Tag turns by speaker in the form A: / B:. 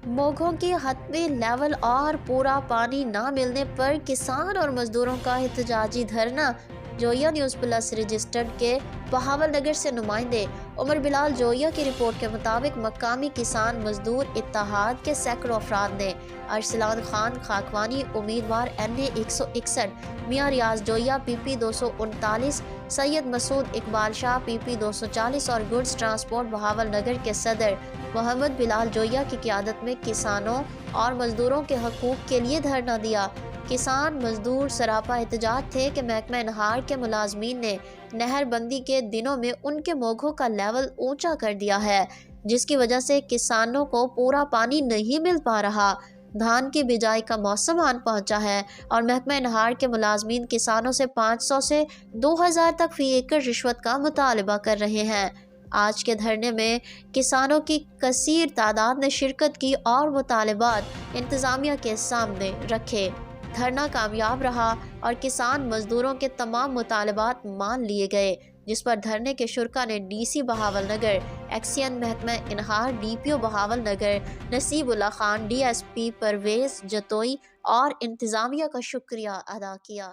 A: موگھوں کی حتمی لیول اور پورا پانی نہ ملنے پر کسان اور مزدوروں کا احتجاجی دھرنا۔ جویا نیوز پلس رجسٹرڈ کے بہاول نگر سے نمائندے عمر بلال جویا کی رپورٹ کے مطابق مقامی کسان مزدور اتحاد کے سینکڑوں افراد نے ارسلان خان خاکوانی امیدوار NA 161، میاں ریاض جویا PP 239، سید مسعود اقبال شاہ PP 240 اور گڈز ٹرانسپورٹ بہاول نگر کے صدر محمد بلال جویا کی قیادت میں کسانوں اور مزدوروں کے حقوق کے لیے دھرنا دیا۔ کسان مزدور سراپا احتجاج تھے کہ محکمہ انہار کے ملازمین نے نہر بندی کے دنوں میں ان کے موگھوں کا لیول اونچا کر دیا ہے، جس کی وجہ سے کسانوں کو پورا پانی نہیں مل پا رہا۔ دھان کی بجائی کا موسم آن پہنچا ہے اور محکمہ انہار کے ملازمین کسانوں سے 500 سے 2000 تک فی ایکڑ رشوت کا مطالبہ کر رہے ہیں۔ آج کے دھرنے میں کسانوں کی کثیر تعداد نے شرکت کی اور مطالبات انتظامیہ کے سامنے رکھے۔ دھرنا کامیاب رہا اور کسان مزدوروں کے تمام مطالبات مان لیے گئے، جس پر دھرنے کے شرکاء نے DC بہاول نگر، ایکسین محکمہ انہار DPO بہاول نگر نصیب اللہ خان، DSP پرویز جتوئی اور انتظامیہ کا شکریہ ادا کیا۔